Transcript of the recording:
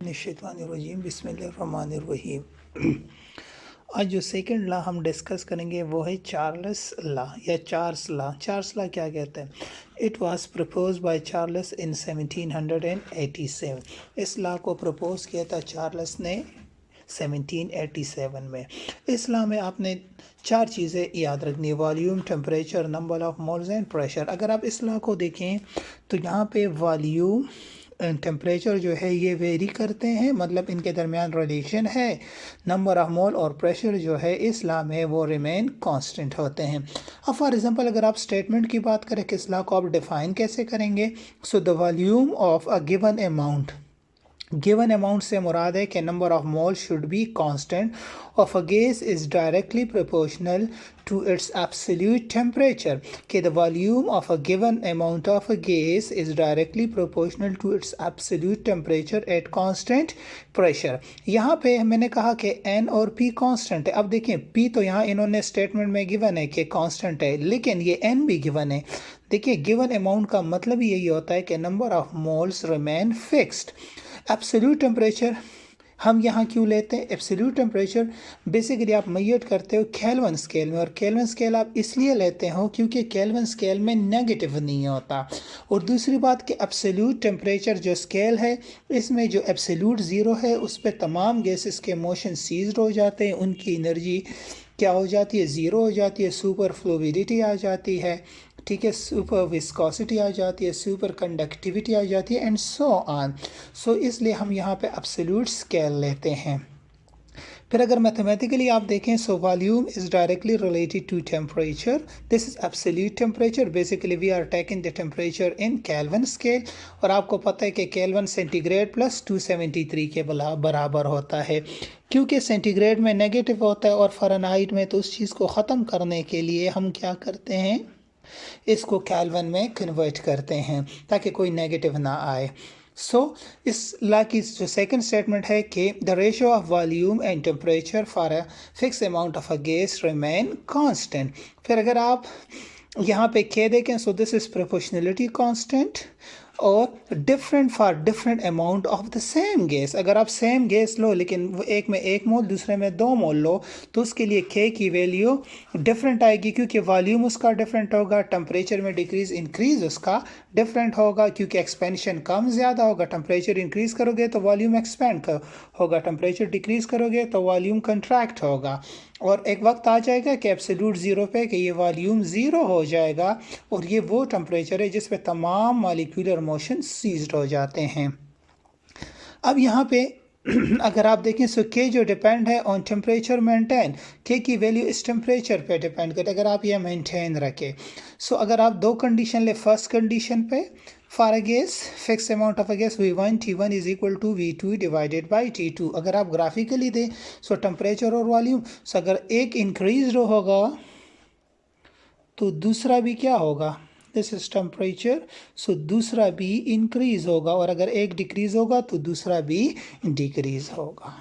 निश्चितानिर्रजीम बिस्मिल्लाहिर्रहमानिर्रहीम। आज जो सेकंड लॉ हम डिस्कस करेंगे वो है चार्ल्स लॉ या चार्ल्स लॉ। चार्ल्स लॉ क्या कहते हैं? It was propose by Charles in 1787। इस लॉ को प्रपोज किया था चार्ल्स ने 1787 में। इस लॉ में आपने चार चीज़ें याद रखनी है: volume, temperature, number of moles and pressure. अगर आप इस लॉ को देखें तो यहाँ पे वॉल्यूम टेम्परेचर जो है ये वेरी करते हैं, मतलब इनके दरमियान रिलेशन है। नंबर ऑफ मोल और प्रेशर जो है इस लॉ में वो रिमेन कांस्टेंट होते हैं। अब फॉर एग्जांपल अगर आप स्टेटमेंट की बात करें कि इस लॉ को आप डिफाइन कैसे करेंगे? So the volume of a given amount, given amount से मुराद है कि number of mole should be constant of a gas is directly proportional to its absolute temperature, कि the volume of a given amount of a gas is directly proportional to its absolute temperature at constant pressure। यहाँ पे मैंने कहा कि n और p constant है। अब देखिए p तो यहाँ इन्होंने स्टेटमेंट में गिवन है कि कांस्टेंट है, लेकिन ये n भी गिवन है। देखिए गिवन अमाउंट का मतलब यही होता है कि number of moles remain fixed. Absolute temperature हम यहाँ क्यों लेते हैं? एब्सोल्यूट टेम्परेचर बेसिकली आप मेजर करते हो केल्विन स्केल में, और केल्विन स्केल आप इसलिए लेते हो क्योंकि केल्विन स्केल में नेगेटिव नहीं होता। और दूसरी बात कि एब्सोल्यूट टेम्परेचर जो स्केल है इसमें जो एब्सोल्यूट ज़ीरो है उस पर तमाम गैसेस के मोशन सीज्ड हो जाते हैं, उनकी एनर्जी क्या हो जाती है? ज़ीरो हो जाती है। सुपर फ्लूविडिटी आ जाती है, ठीक है, सुपर विस्कोसिटी आ जाती है, सुपर कंडक्टिविटी आ जाती है, एंड सो ऑन। सो इसलिए हम यहाँ पे एब्सोल्यूट स्केल लेते हैं। फिर अगर मैथमेटिकली आप देखें, so volume is directly related to temperature, this is absolute temperature. Basically we are taking the temperature in kelvin scale, और आपको पता है कि केल्विन सेंटीग्रेड प्लस 273 के बराबर होता है। क्योंकि सेंटीग्रेड में नेगेटिव होता है और फ़ारेनहाइट में, तो उस चीज़ को ख़त्म करने के लिए हम क्या करते हैं? इसको केल्विन में कन्वर्ट करते हैं ताकि कोई नेगेटिव ना आए। सो इस लॉ की जो सेकंड स्टेटमेंट है कि the ratio of volume and temperature for a fix amount of a gas remain constant. फिर अगर आप यहाँ पे के देखें, so this is proportionality constant और different for different amount of the same gas. अगर आप सेम गैस लो लेकिन एक में 1 मोल दूसरे में 2 मोल लो तो उसके लिए के की वैल्यू डिफरेंट आएगी, क्योंकि वॉल्यूम उसका डिफरेंट होगा। टेम्परेचर में डिक्रीज इंक्रीज उसका डिफरेंट होगा, क्योंकि एक्सपेंशन कम ज़्यादा होगा। टेम्परेचर इंक्रीज करोगे तो वॉल्यूम एक्सपेंड होगा, टेम्परेचर डिक्रीज करोगे तो वॉल्यूम कंट्रैक्ट होगा। और एक वक्त आ जाएगा कि एब्सोल्यूट ज़ीरो पे कि ये वॉल्यूम ज़ीरो हो जाएगा, और ये वो टेम्परेचर है जिस पे तमाम मॉलिक्यूलर मोशन सीज्ड हो जाते हैं। अब यहाँ पे अगर आप देखें, सो के जो डिपेंड है ऑन टेम्परेचर मेंटेन, के की वैल्यू इस टेम्परेचर पे डिपेंड करते। अगर आप ये मेंटेन रखें, सो अगर आप दो कंडीशन ले, फर्स्ट कंडीशन पे for a gas fix amount of a gas V1 T1 is equal to V2 divided by T2। अगर आप ग्राफिकली दें, सो टेम्परेचर और वॉल्यूम, सो अगर एक इंक्रीज होगा तो दूसरा भी क्या होगा? दिस इज टेम्परेचर, सो दूसरा भी इंक्रीज होगा, और अगर एक डिक्रीज होगा तो दूसरा भी डिक्रीज होगा।